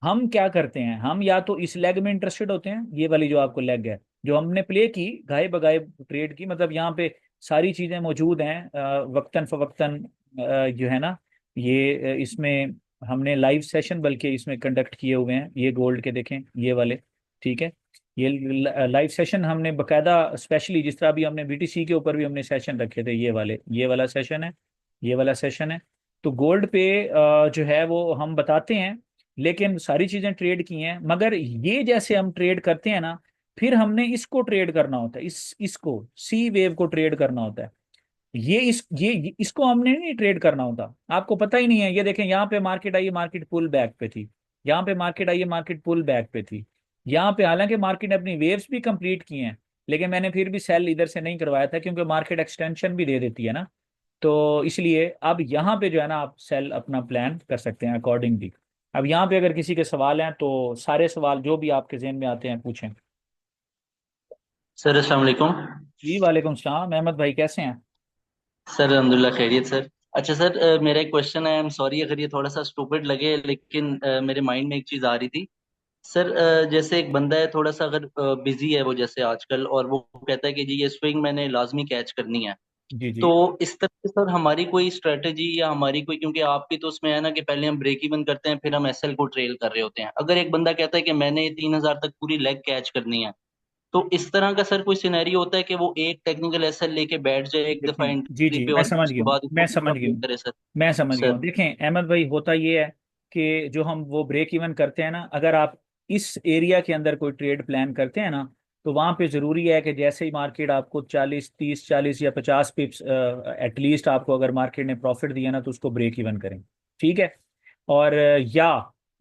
हम क्या करते हैं, हम या तो इस लेग में इंटरेस्टेड होते हैं, ये वाली जो आपको लेग है जो हमने प्ले की गाये बगाए ट्रेड की, मतलब यहाँ पे सारी चीजें मौजूद हैं वक्तन फवक्तन, जो है ना ये इसमें हमने लाइव सेशन बल्कि इसमें कंडक्ट किए हुए हैं, ये गोल्ड के देखें ये वाले। ठीक है। ये लाइव सेशन हमने बकायदा स्पेशली, जिस तरह अभी हमने बीटीसी के ऊपर भी हमने सेशन रखे थे, ये वाला सेशन है, ये वाला सेशन है। तो गोल्ड पे जो है वो हम बताते हैं, लेकिन सारी चीज़ें ट्रेड की हैं, मगर ये जैसे हम ट्रेड करते हैं ना, फिर हमने इसको ट्रेड करना होता है, इसको सी वेव को ट्रेड करना होता है। इसको हमने नहीं ट्रेड करना होता, आपको पता ही नहीं है। ये देखें, यहाँ पे मार्केट आई, मार्केट पुल बैक पे थी। यहाँ पे मार्केट आई, मार्केट पुल बैक पे थी। यहाँ पे हालांकि मार्केट ने अपनी वेव्स भी कंप्लीट की हैं, लेकिन मैंने फिर भी सेल इधर से नहीं करवाया था, क्योंकि मार्केट एक्सटेंशन भी दे देती है ना। तो इसलिए अब यहाँ पे जो है ना, आप सेल अपना प्लान कर सकते हैं अकॉर्डिंगली। अब यहाँ पे अगर किसी के सवाल हैं तो सारे सवाल जो भी आपके जहन में आते हैं पूछें। सर अस्सलाम वालेकुम। जी वालेकुम सलाम, अहमद भाई कैसे हैं? सर अल्हम्दुलिल्लाह खैरियत सर। अच्छा सर, मेरा एक क्वेश्चन है। आई एम सॉरी अगर ये थोड़ा सा स्टूपिड लगे, लेकिन मेरे माइंड में एक चीज़ आ रही थी। सर जैसे एक बंदा है थोड़ा सा अगर बिजी है वो जैसे आजकल, और वो कहता है कि जी ये स्विंग मैंने लाजमी कैच करनी है। जी जी। तो इस तरह से सर हमारी कोई स्ट्रेटेजी या हमारी कोई, क्योंकि आपकी तो उसमें है ना कि पहले हम ब्रेक इवन करते हैं फिर हम एसएल को ट्रेल कर रहे होते हैं। अगर एक बंदा कहता है कि मैंने 3,000 तक पूरी लेग कैच करनी है, तो इस तरह का सर कोई सिनेरियो होता है कि वो एक टेक्निकल एसएल लेके बैठ जाए एक दफा देखें, जी एंट्री जी, पे मैं और फिर समझ उसके गया हूँ, बाद उसको पूरा प्ले करे सर। मैं समझ गया हूँ। सर देखें अहमद भाई, होता ये है कि जो हम वो ब्रेक इवन करते हैं ना, अगर आप इस एरिया के अंदर कोई ट्रेड प्लान करते हैं ना, तो वहां पे जरूरी है कि जैसे ही मार्केट आपको 40 30 40 या 50 पिप्स एटलीस्ट आपको अगर मार्केट ने प्रॉफिट दिया ना, तो उसको ब्रेक इवन करें। ठीक है। और या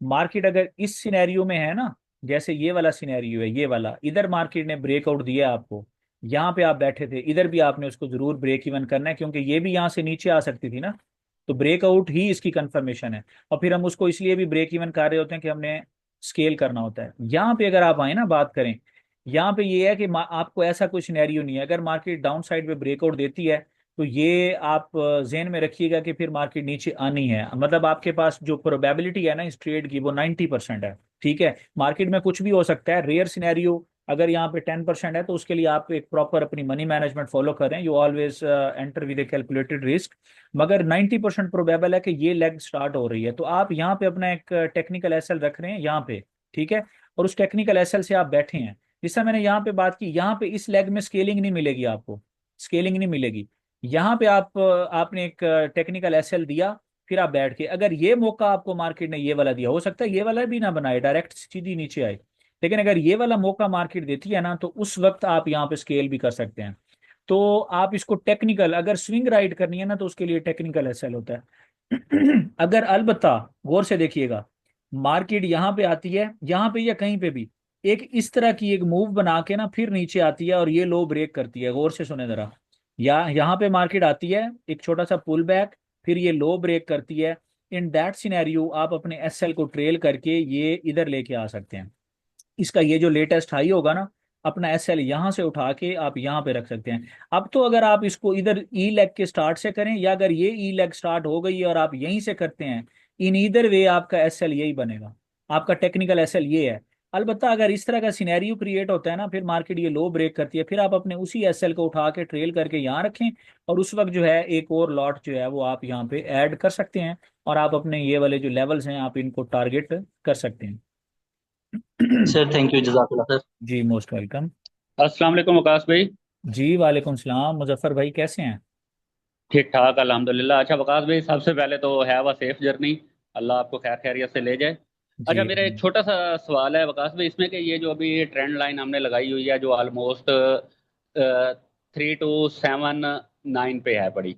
मार्केट अगर इस सिनेरियो में है ना, जैसे ये वाला सिनेरियो है, ये वाला इधर मार्केट ने ब्रेकआउट दिया आपको, यहाँ पे आप बैठे थे, इधर भी आपने उसको जरूर ब्रेक इवन करना है, क्योंकि ये भी यहाँ से नीचे आ सकती थी ना। तो ब्रेकआउट ही इसकी कंफर्मेशन है। और फिर हम उसको इसलिए भी ब्रेक इवन कर रहे होते हैं कि हमने स्केल करना होता है। यहाँ पे अगर आप आए ना बात करें, यहाँ पे ये है कि आपको ऐसा कोई सिनेरियो नहीं है। अगर मार्केट डाउन साइड पे ब्रेकआउट देती है, तो ये आप जेहन में रखिएगा कि फिर मार्केट नीचे आनी है, मतलब आपके पास जो प्रोबेबिलिटी है ना इस ट्रेड की, वो 90% है। ठीक है। मार्केट में कुछ भी हो सकता है, रेयर सिनेरियो अगर यहाँ पे 10% है, तो उसके लिए आप एक प्रॉपर अपनी मनी मैनेजमेंट फॉलो करें, you always enter with A calculated risk. मगर 90% प्रोबेबल है कि ये लेग स्टार्ट हो रही है, तो आप यहाँ पे अपना एक टेक्निकल एसएल रख रहे हैं यहाँ पे। ठीक है। और उस टेक्निकल एसएल से आप बैठे हैं। जिससे मैंने यहाँ पे बात की, यहाँ पे इस लेग में स्केलिंग नहीं मिलेगी आपको, स्केलिंग नहीं मिलेगी। यहाँ पे आपने एक टेक्निकल एसएल दिया, फिर आप बैठ के, अगर ये मौका आपको मार्केट ने ये वाला दिया, हो सकता है ये वाला भी ना बनाए, डायरेक्ट सीधी नीचे आए, लेकिन अगर ये वाला मौका मार्केट देती है ना, तो उस वक्त आप यहाँ पे स्केल भी कर सकते हैं। तो आप इसको टेक्निकल, अगर स्विंग राइड करनी है ना, तो उसके लिए टेक्निकल एसएल होता है। अगर अलबत्ता गौर से देखिएगा, मार्केट यहाँ पे आती है, यहाँ पे या कहीं पे भी एक इस तरह की एक मूव बना के ना फिर नीचे आती है और ये लो ब्रेक करती है, गौर से सुने जरा। या यहाँ पे मार्केट आती है, एक छोटा सा पुल बैक, फिर ये लो ब्रेक करती है। इन दैट सिनेरियो आप अपने एसएल को ट्रेल करके ये इधर लेके आ सकते हैं। इसका ये जो लेटेस्ट हाई होगा ना, अपना एसएल यहाँ से उठा के आप यहाँ पे रख सकते हैं। अब तो अगर आप इसको इधर ई लेग के स्टार्ट से करें, या अगर ये ई लेग स्टार्ट हो गई है और आप यहीं से करते हैं, इन इधर वे आपका एसएल यही बनेगा, आपका टेक्निकल एसएल ये है। अलबत्ता अगर इस तरह का सिनेरियो क्रिएट होता है ना, फिर मार्केट ये लो ब्रेक करती है, फिर आप अपने उसी एसएल को उठा के ट्रेल करके यहाँ रखें, और उस वक्त जो है एक और लॉट जो है वो आप यहाँ पे ऐड कर सकते हैं, और आप अपने ये वाले जो लेवल्स हैं आप इनको टारगेट कर सकते हैं। सर थैंक यू, जजाकल्लाह सर। जी मोस्ट वेलकम। अस्सलाम वालेकुम वकास भाई। जी वालेकुम सलाम, मुजफ्फर भाई कैसे हैं? ठीक ठाक अल्हम्दुलिल्लाह। अच्छा वकास भाई, सबसे पहले तो हैव अ सेफ जर्नी। अल्लाह आपको खैर खैरियत से ले जाए। अच्छा जी मेरा एक छोटा सा सवाल है वकास भाई इसमें, कि ये जो अभी ट्रेंड लाइन हमने लगाई हुई है जो ऑलमोस्ट 3279 पे है पड़ी,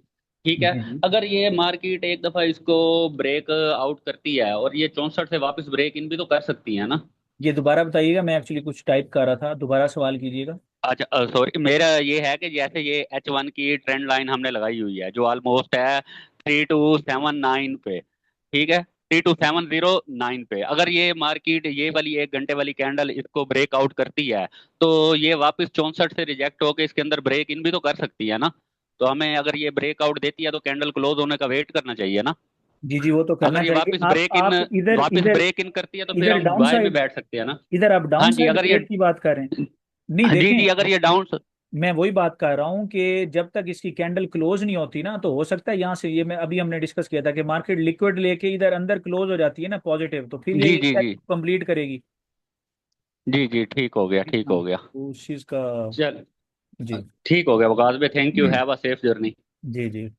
ठीक है। जी जी। अगर ये मार्केट एक दफा इसको ब्रेक आउट करती है और ये 64 से वापस ब्रेक इन भी तो कर सकती है ना? ये दोबारा बताइएगा, मैं एक्चुअली कुछ टाइप कर रहा था, दोबारा सवाल कीजिएगा। अच्छा सॉरी, मेरा ये है कि जैसे ये H1 की ट्रेंड लाइन हमने लगाई हुई है जो ऑलमोस्ट है 3279 पे, ठीक है, 32709 पे। अगर ये मार्केट ये वाली 1 घंटे वाली कैंडल इसको ब्रेकआउट करती है, तो ये वापस 64 से रिजेक्ट होके इसके अंदर ब्रेक इन भी तो कर सकती है ना? तो हमें अगर ये ब्रेकआउट देती है तो कैंडल क्लोज होने का वेट करना चाहिए ना? जी जी, वो तो करना अगर ये चाहिए। वापस ब्रेक इन आप इधर वापस इधर ब्रेक इन करती है तो फिर इधर हम डाउन बाय में साइड, बैठ सकते हैं ना? इधर आप डाउन हाँ जी, साइड अगर ये, ट्रेड की बात कर रहे हैं? नहीं हाँ जी देखें, जी, अगर ये डाउन, मैं वही बात कर रहा हूँ कि जब तक इसकी कैंडल क्लोज नहीं होती ना, तो हो सकता है यहाँ से, ये मैं अभी हमने डिस्कस किया था कि मार्केट लिक्विड लेके इधर अंदर क्लोज हो जाती है ना पॉजिटिव, तो फिर जी ये जी जी, कंप्लीट करेगी। जी जी, ठीक हो गया, ठीक हाँ, हो गया। तो उस चीज़ का। चल, जी। ठीक हो गया वकास भाई, thank you, have a safe journey. जी जी,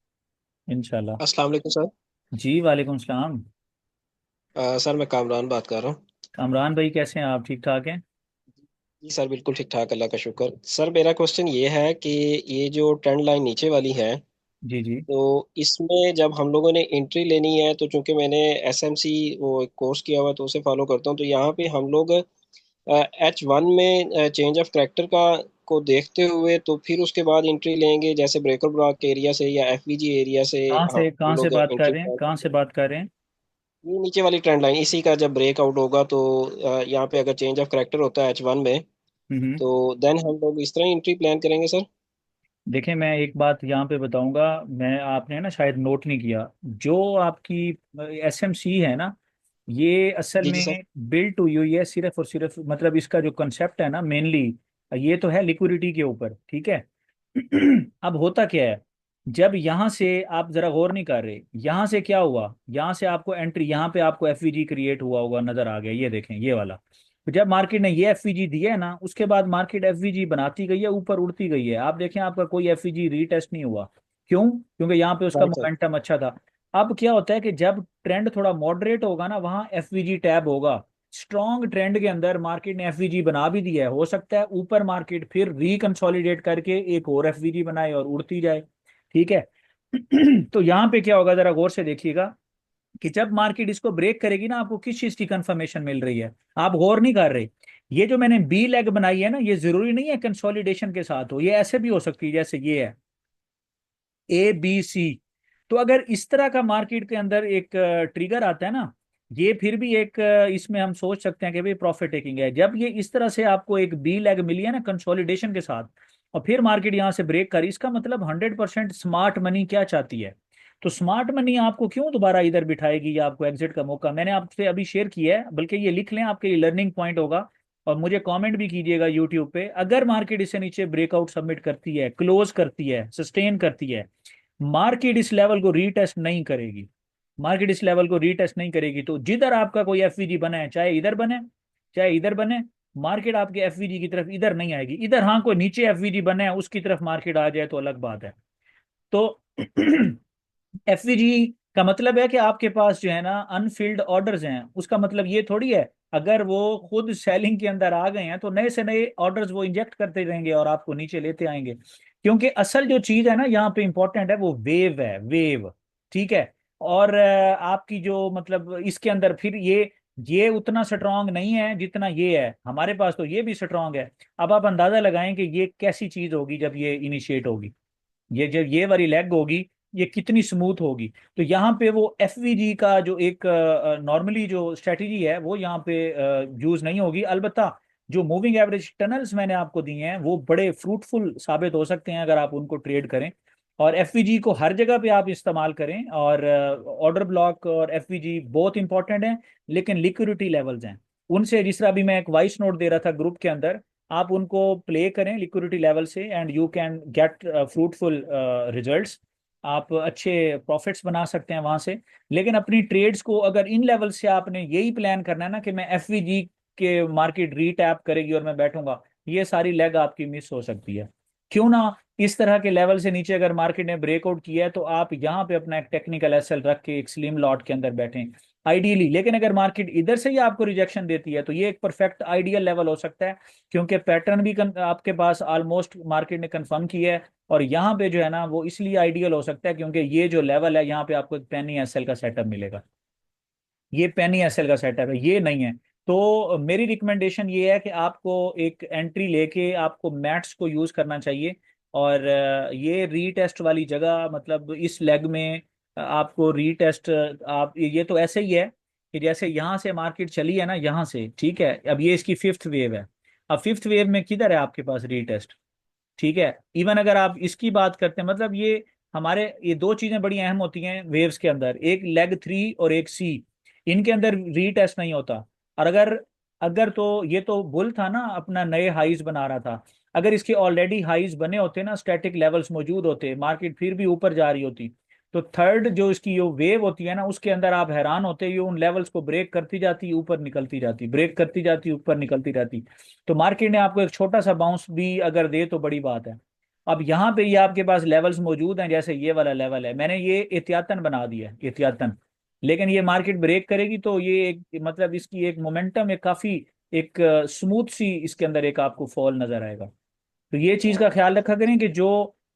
इंशाल्लाह। अस्सलाम वालेकुम सर। जी वालेकुम सलाम। सर मैं कामरान बात कर रहा हूँ। कामरान भाई कैसे हैं आप, ठीक ठाक हैं? जी सर बिल्कुल ठीक ठाक, अल्लाह का शुक्र। सर मेरा क्वेश्चन ये है कि ये जो ट्रेंड लाइन नीचे वाली है, जी जी। तो इसमें जब हम लोगों ने एंट्री लेनी है, तो चूंकि मैंने एसएमसी वो कोर्स किया हुआ है तो उसे फॉलो करता हूँ, तो यहाँ पे हम लोग H1 में चेंज ऑफ करैक्टर का को देखते हुए तो फिर उसके बाद एंट्री लेंगे, जैसे ब्रेकर ब्लॉक एरिया से या एफवीजी एरिया से हम कहाँ से लोग बात कर एंट्री रहे हैं, प्लान कहाँ से करते हैं। बात कर रहे हैं? ये नीचे वाली ट्रेंड लाइन, इसी का जब ब्रेकआउट होगा तो यहाँ पे अगर चेंज ऑफ करैक्टर होता है H1 में, हम्म। तो देन हम लोग इस तरह एंट्री प्लान करेंगे सर। देखिए मैं एक बात यहाँ पे बताऊंगा, मैं आपने ना शायद नोट नहीं किया, जो आपकी एसएमसी है ना, ये असल जी जी सर। में बिल्ड टू हुई है सिर्फ और सिर्फ, मतलब इसका जो कंसेप्ट है ना मेनली, ये तो है लिक्विडिटी के ऊपर, ठीक है। अब होता क्या है, जब यहाँ से आप जरा गौर नहीं कर रहे, यहाँ से क्या हुआ, यहाँ से आपको एंट्री, यहाँ पे आपको एफवीजी क्रिएट हुआ होगा, नजर आ गया, ये देखें ये वाला। तो जब मार्केट ने ये एफवीजी दिया है ना, उसके बाद मार्केट एफवीजी बनाती गई है, ऊपर उड़ती गई है, आप देखें आपका कोई एफवीजी रीटेस्ट नहीं हुआ। क्यों? क्योंकि यहाँ पे उसका राइट सर। मोमेंटम अच्छा था। अब क्या होता है कि जब ट्रेंड थोड़ा मॉडरेट होगा ना, वहां एफवीजी टैब होगा। स्ट्रॉन्ग ट्रेंड के अंदर मार्केट ने एफवीजी बना भी दिया है, हो सकता है ऊपर मार्केट फिर रिकंसोलिडेट करके एक और एफवीजी बनाए और उड़ती जाए, ठीक है। तो यहाँ पे क्या होगा, जरा गौर से देखिएगा कि जब मार्केट इसको ब्रेक करेगी ना, आपको किस चीज की कंफर्मेशन मिल रही है, आप गौर नहीं कर रहे। ये जो मैंने बी लेग बनाई है ना, ये जरूरी नहीं है कंसोलिडेशन के साथ हो, ये ऐसे भी हो सकती है जैसे ये है ABC। तो अगर इस तरह का मार्केट के अंदर एक ट्रिगर आता है ना, ये फिर भी एक इसमें हम सोच सकते हैं कि भाई प्रॉफिट टेकिंग है। जब ये इस तरह से आपको एक बी लेग मिली है ना कंसोलिडेशन के साथ, और फिर मार्केट यहाँ से ब्रेक करी, इसका मतलब 100% स्मार्ट मनी क्या चाहती है। तो स्मार्ट मनी आपको क्यों दोबारा इधर बिठाएगी या आपको एग्जिट का मौका, मैंने आपसे अभी शेयर किया है, बल्कि ये लिख लें, आपके लिए लर्निंग पॉइंट होगा। और मुझे कमेंट भी कीजिएगा यूट्यूब पे, अगर मार्केट इसे नीचे ब्रेकआउट सबमिट करती है, क्लोज करती है, सस्टेन करती है, मार्केट इस लेवल को रीटेस्ट नहीं करेगी, मार्केट इस लेवल को रीटेस्ट नहीं करेगी, तो जिधर आपका कोई एफवीजी बना है, चाहे इधर बने चाहे इधर बने, मार्केट आपके एफवीजी की तरफ इधर नहीं आएगी। इधर हाँ कोई नीचे एफवीजी बने है उसकी तरफ मार्केट आ जाए तो अलग बात है। तो एफवीजी का मतलब है कि आपके पास जो है ना अनफिल्ड ऑर्डर्स हैं, उसका मतलब ये थोड़ी है अगर वो खुद सेलिंग के अंदर आ गए हैं तो नए से नए ऑर्डर्स वो इंजेक्ट करते रहेंगे और आपको नीचे लेते आएंगे। क्योंकि असल जो चीज है ना यहाँ पे इंपॉर्टेंट है, वो वेव है, वेव, ठीक है। और आपकी जो मतलब इसके अंदर फिर ये उतना स्ट्रांग नहीं है जितना ये है, हमारे पास तो ये भी स्ट्रांग है। अब आप अंदाजा लगाएं कि ये कैसी चीज होगी जब ये इनिशिएट होगी, ये जब ये वाली लेग होगी, ये कितनी स्मूथ होगी। तो यहाँ पे वो एफवीजी का जो एक नॉर्मली जो स्ट्रेटजी है वो यहाँ पे यूज नहीं होगी। अलबत्ता जो मूविंग एवरेज टनल्स मैंने आपको दिए हैं वो बड़े फ्रूटफुल साबित हो सकते हैं अगर आप उनको ट्रेड करें, और एफवीजी को हर जगह पे आप इस्तेमाल करें। और ऑर्डर ब्लॉक और एफवीजी बहुत इंपॉर्टेंट हैं, लेकिन लिक्विडिटी लेवल्स हैं उनसे, जिस तरह अभी मैं एक वॉइस नोट दे रहा था ग्रुप के अंदर, आप उनको प्ले करें लिक्विडिटी लेवल से and you can get fruitful results. आप अच्छे प्रॉफिट्स बना सकते हैं वहां से। लेकिन अपनी ट्रेड्स को अगर इन लेवल से आपने यही प्लान करना है ना कि मैं एफवीजी के मार्केट रीटैप करेगी और मैं बैठूंगा, ये सारी लेग आपकी मिस हो सकती है। क्यों ना इस तरह के लेवल से नीचे अगर मार्केट ने ब्रेकआउट किया है तो आप यहाँ पे अपना एक टेक्निकल एसएल रख के एक स्लिम लॉट के अंदर बैठें आइडियली। लेकिन अगर मार्केट इधर से ही आपको रिजेक्शन देती है तो ये एक परफेक्ट आइडियल लेवल हो सकता है, क्योंकि पैटर्न भी आपके पास ऑलमोस्ट मार्केट ने कंफर्म किया है। और यहाँ पे जो है ना वो इसलिए आइडियल हो सकता है क्योंकि ये जो लेवल है यहाँ पे आपको एक पेनी एसएल का सेटअप मिलेगा, ये पेनी एसएल का सेटअप है, ये नहीं है। तो मेरी रिकमेंडेशन ये है कि आपको एक एंट्री लेके आपको मैट्स को यूज करना चाहिए। और ये रीटेस्ट वाली जगह, मतलब इस लेग में आपको रीटेस्ट, आप ये तो ऐसे ही है कि जैसे यहाँ से मार्केट चली है ना, यहाँ से, ठीक है, अब ये इसकी फिफ्थ वेव है। अब फिफ्थ वेव में किधर है आपके पास रीटेस्ट, ठीक है। इवन अगर आप इसकी बात करते हैं, मतलब ये दो चीजें बड़ी अहम होती हैं वेव्स के अंदर, एक लेग 3 और एक सी, इनके अंदर रीटेस्ट नहीं होता। और अगर अगर तो ये तो बुल था ना, अपना नए हाईज बना रहा था, अगर इसके ऑलरेडी हाईज बने होते ना, स्टैटिक लेवल्स मौजूद होते, मार्केट फिर भी ऊपर जा रही होती, तो थर्ड जो इसकी जो वेव होती है ना, उसके अंदर आप हैरान होते ही उन लेवल्स को ब्रेक करती जाती, ऊपर निकलती जाती, ब्रेक करती जाती, ऊपर निकलती जाती। तो मार्केट ने आपको एक छोटा सा बाउंस भी अगर दे तो बड़ी बात है। अब यहाँ पे ये आपके पास लेवल्स मौजूद हैं, जैसे ये वाला लेवल है, मैंने ये एहतियातन बना दिया है, एहतियातन। लेकिन ये मार्केट ब्रेक करेगी तो ये एक मतलब इसकी एक मोमेंटम एक काफी एक स्मूथ सी इसके अंदर एक आपको फॉल नजर आएगा। तो ये चीज का ख्याल रखा करें कि जो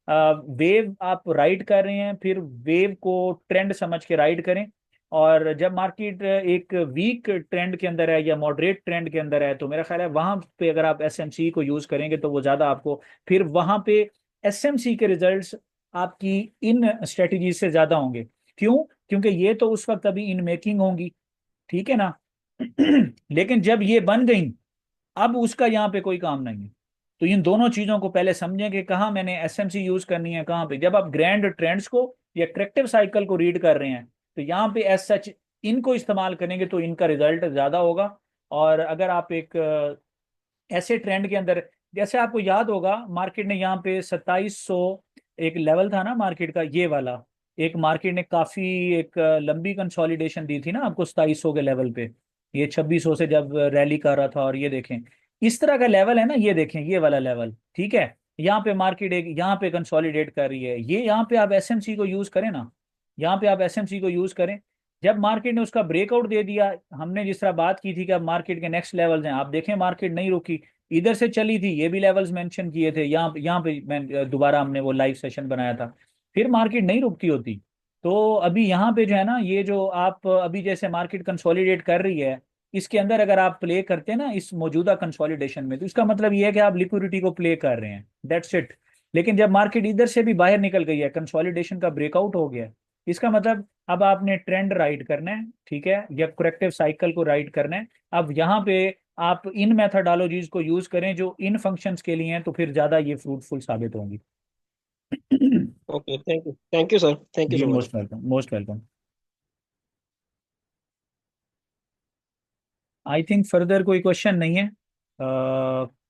वेव आप राइड कर रहे हैं, फिर वेव को ट्रेंड समझ के राइड करें। और जब मार्केट एक वीक ट्रेंड के अंदर है या मॉडरेट ट्रेंड के अंदर है, तो मेरा ख्याल है वहां पे अगर आप एसएमसी को यूज करेंगे तो वो ज्यादा आपको फिर वहां पे एसएमसी के रिजल्ट्स आपकी इन स्ट्रेटजी से ज्यादा होंगे। क्यों? क्योंकि ये तो उस वक्त अभी इन मेकिंग होंगी, ठीक है ना। लेकिन जब ये बन गई, अब उसका यहाँ पे कोई काम नहीं है। तो इन दोनों चीजों को पहले समझें कि कहाँ मैंने एसएमसी यूज करनी है, कहाँ पे। जब आप ग्रैंड ट्रेंड्स को या करेक्टिव साइकिल को रीड कर रहे हैं, तो यहाँ पे एज सच इनको इस्तेमाल करेंगे तो इनका रिजल्ट ज्यादा होगा। और अगर आप एक ऐसे ट्रेंड के अंदर, जैसे आपको याद होगा मार्केट ने यहाँ पे 2700 एक लेवल था ना मार्केट का, ये वाला एक मार्केट ने काफी एक लंबी कंसोलिडेशन दी थी ना आपको 2700 के लेवल पे। ये 2600 से जब रैली कर रहा था, और ये देखें इस तरह का लेवल है ना, ये देखें ये वाला लेवल, ठीक है। यहाँ पे मार्केट एक यहाँ पे कंसोलिडेट कर रही है, ये यहाँ पे आप एसएमसी को यूज करें ना, यहाँ पे आप एसएमसी को यूज करें। जब मार्केट ने उसका ब्रेकआउट दे दिया, हमने जिस तरह बात की थी कि अब मार्केट के नेक्स्ट लेवल्स हैं, आप देखें मार्केट नहीं रुकी, इधर से चली थी, ये भी लेवल्स मेंशन किए थे, यहाँ पे मैं दोबारा हमने वो लाइव सेशन बनाया था, फिर मार्केट नहीं रुकती होती। तो अभी यहाँ पे जो है ना, ये जो आप अभी जैसे मार्केट कंसोलिडेट कर रही है, इसके अंदर अगर आप प्ले करते हैं ना इस मौजूदा कंसोलिडेशन में, तो इसका मतलब ये है कि आप लिक्विडिटी को प्ले कर रहे हैं, दैट्स इट। लेकिन जब मार्केट इधर से भी बाहर निकल गई है, कंसोलिडेशन का ब्रेकआउट हो गया है, इसका मतलब अब आपने ट्रेंड राइड करना है, ठीक है, या करेक्टिव साइकिल को राइड करना है। अब यहाँ पे आप इन मेथोडोलॉजीज को यूज करें जो इन फंक्शंस के लिए हैं, तो फिर ज्यादा ये फ्रूटफुल साबित होंगी। Okay, thank you sir, thank you ji so much. Most welcome, most welcome. I think further कोई क्वेश्चन नहीं है।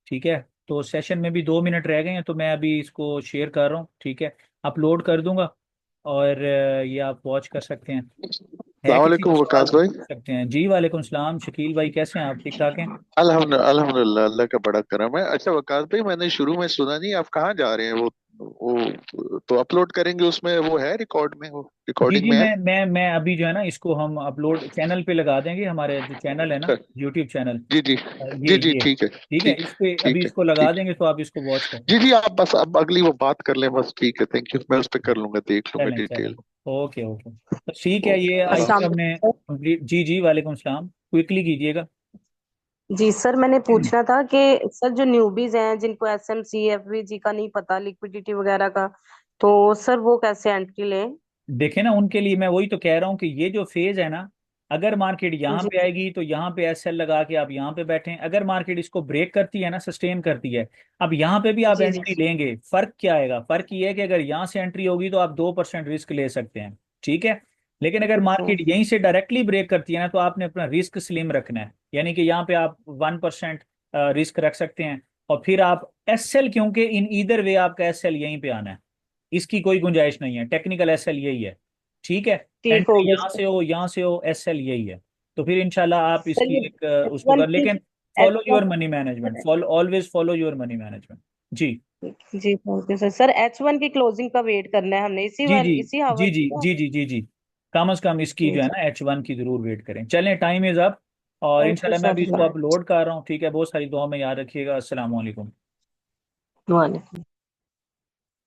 ठीक है, तो सेशन में भी 2 मिनट रह गए हैं, तो मैं अभी इसको शेयर कर रहा हूँ, ठीक है, अपलोड कर दूंगा। और ये आप वॉच कर सकते हैं। है अस्सलाम किसी को वालेकुम सवाल वकास तो भाई। पूछ सकते हैं। जी वालेकुम सलाम, शकील भाई कैसे हैं आप, ठीक ठाक हैं? अल्हम्दुलिल्लाह, अल्लाह का बड़ा करम है। अच्छा वकास भाई, मैंने शुरू में सुना नहीं, आप कहाँ जा रहे हैं? वो तो अपलोड करेंगे उसमें, वो है रिकॉर्ड में, वो जी रिकॉर्डिंग जी, में है? मैं अभी जो है ना इसको हम अपलोड चैनल पे लगा देंगे, हमारे जो चैनल है ना, अच्छा। YouTube channel. जी जी। ये जी जी, ये ठीक है। ठीक है, ठीक इस पे अभी ठीक है। इसको लगा ठीक है। देंगे तो आप इसको वॉच करें। जी जी, आप बस अब अगली वो बात कर लें बस, ठीक है, थैंक यू, मैं उस पर कर लूंगा, देख लूंगा चलें चलें, डिटेल। ओके ओके, तो ठीक है, ओके, ये आई अल्लाह थिंक अस्सलाम हाफ़िज़। हमने वालेकुम कंप्लीट। जी जी वालेकुम सलाम, क्विकली कीजिएगा। सर। जी सर, मैंने पूछना था कि सर जो न्यूबीज हैं जिनको एसएमसी एफवीजी का नहीं पता, लिक्विडिटी वगैरह का, तो सर वो कैसे एंट्री लें? देखे ना, उनके लिए मैं वही तो कह रहा हूँ कि ये जो फेज है ना, अगर मार्केट यहाँ जी पे आएगी तो यहाँ पे एसएल लगा के आप यहाँ पे बैठें। अगर मार्केट इसको ब्रेक करती है ना, सस्टेन करती है, अब यहाँ पे भी आप जी जी एंट्री लेंगे। फर्क क्या आएगा? फर्क ये है कि अगर यहाँ से एंट्री होगी तो आप 2% रिस्क ले सकते हैं, ठीक है। लेकिन अगर ठीक है। मार्केट यहीं से डायरेक्टली ब्रेक करती है ना, तो आपने अपना रिस्क स्लिम रखना है, यानी कि यहाँ पे आप 1% रिस्क रख सकते हैं। और फिर आप एसएल, क्योंकि इन ईदर वे आपका एसएल यहीं पे आना है, इसकी कोई गुंजाइश नहीं है, टेक्निकल एसएल यही है, ठीक है। ठीक हो एंट्री गया यहाँ सर। से हो, यहाँ से हो, एसएल यही है। तो फिर इंशाल्लाह आप सर इसकी ये एक एच उसको वन कर, की लेकिन H follow your own money management, follow always follow your money management. Ji ji thank you sir. Sir H1 की क्लोजिंग का वेट करना है हमने, इसी जी बार जी इसी जी हावर जी की ना? जी जी जी जी, कम अज कम इसकी जो जी है ना H1 की जरूर वेट करें। चलें, टाइम इज अप। और थैंक यू इंशाल्लाह मैं सर। भी इसको अपलोड कर रहा हूँ, ठीक है। बहुत सारी दुआ में याद रखिएगा। अस्सलाम वालेकुम। वालेकुम।